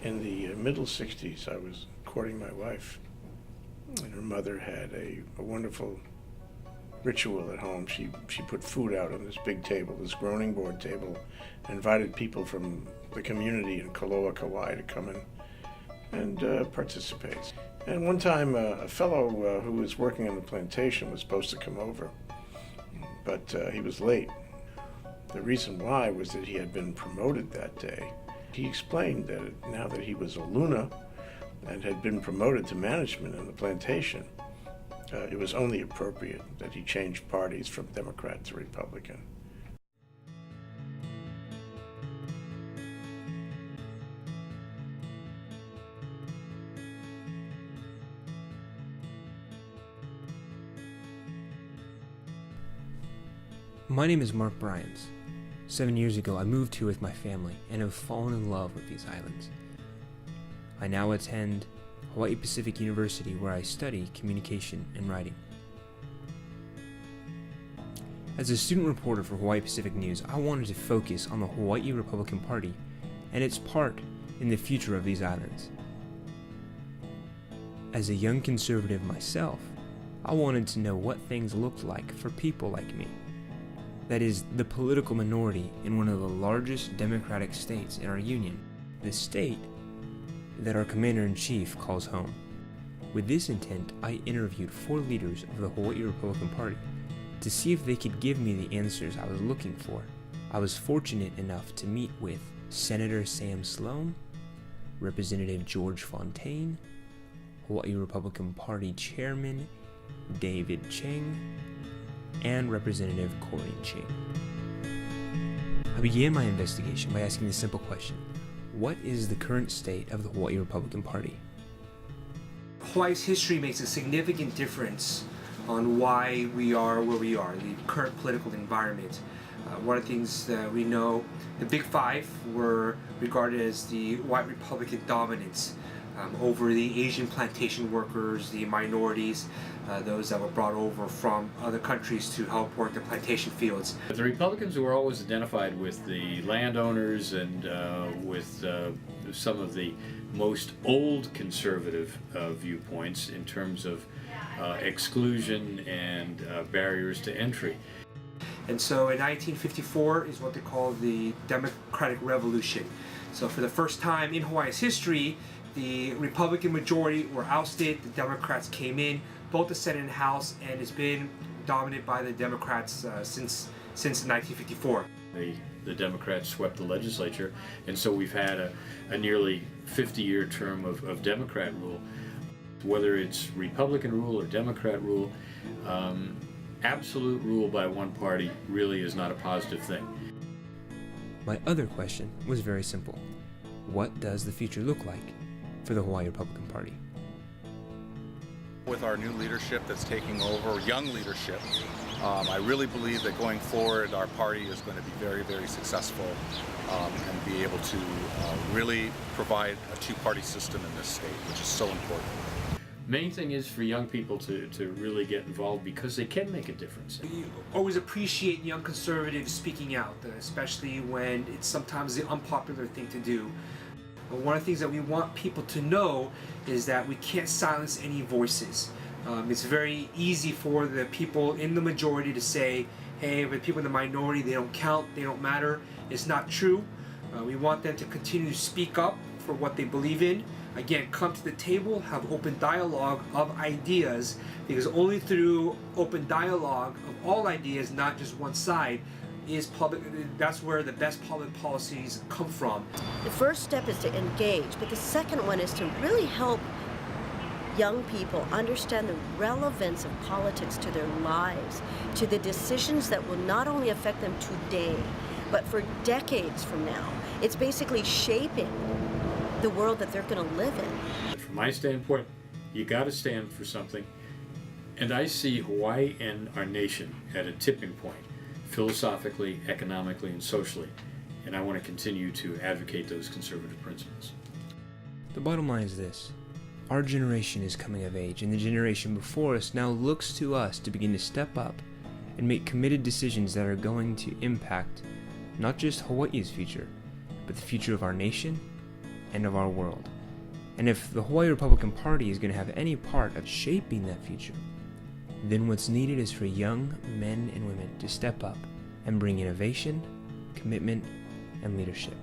In the middle 60s, I was courting my wife, and her mother had a wonderful ritual at home. She put food out on this big table, this groaning board table, and invited people from the community in Kaloa, Kauai to come in and participate. And one time, a fellow who was working on the plantation was supposed to come over, but he was late. The reason why was that he had been promoted that day. He explained that now that he was a Luna and had been promoted to management in the plantation, it was only appropriate that he change parties from Democrat to Republican. My name is Mark Bryans. 7 years ago, I moved here with my family and have fallen in love with these islands. I now attend Hawaii Pacific University, where I study communication and writing. As a student reporter for Hawaii Pacific News, I wanted to focus on the Hawaii Republican Party and its part in the future of these islands. As a young conservative myself, I wanted to know what things looked like for people like me. That is, the political minority in one of the largest democratic states in our union, the state that our Commander-in-Chief calls home. With this intent, I interviewed 4 leaders of the Hawaii Republican Party to see if they could give me the answers I was looking for. I was fortunate enough to meet with Senator Sam Sloan, Representative George Fontaine, Hawaii Republican Party Chairman David Cheng, and Representative Corinne Ching. I began my investigation by asking the simple question: what is the current state of the Hawaii Republican Party? Hawaii's history makes a significant difference on why we are where we are, the current political environment. One of the things that we know, the Big Five were regarded as the white Republican dominance over the Asian plantation workers, the minorities, those that were brought over from other countries to help work the plantation fields. The Republicans were always identified with the landowners and with some of the most old conservative viewpoints in terms of exclusion and barriers to entry. And so in 1954 is what they call the Democratic Revolution. So for the first time in Hawaii's history, the Republican majority were ousted, the Democrats came in, both the Senate and House, and it's been dominated by the Democrats since 1954. The Democrats swept the legislature, and so we've had a nearly 50-year term of Democrat rule. Whether it's Republican rule or Democrat rule, absolute rule by one party really is not a positive thing. My other question was very simple. What does the future look like for the Hawaii Republican Party? With our new leadership that's taking over, young leadership, I really believe that going forward our party is going to be very, very successful and be able to really provide a two-party system in this state, which is so important. Main thing is for young people to really get involved because they can make a difference. We always appreciate young conservatives speaking out, especially when it's sometimes the unpopular thing to do. But one of the things that we want people to know is that we can't silence any voices. It's very easy for the people in the majority to say, hey, the people in the minority, they don't count, they don't matter. It's not true. We want them to continue to speak up for what they believe in. Again, come to the table, have open dialogue of ideas, because only through open dialogue of all ideas, not just one side, is public. That's where the best public policies come from. The first step is to engage, but the second one is to really help young people understand the relevance of politics to their lives, to the decisions that will not only affect them today, but for decades from now. It's basically shaping the world that they're going to live in. From my standpoint, you got to stand for something. And I see Hawaii and our nation at a tipping point, philosophically, economically, and socially. And I want to continue to advocate those conservative principles. The bottom line is this. Our generation is coming of age, and the generation before us now looks to us to begin to step up and make committed decisions that are going to impact not just Hawaii's future, but the future of our nation, and of our world. And if the Hawaii Republican Party is going to have any part of shaping that future, then what's needed is for young men and women to step up and bring innovation, commitment, and leadership.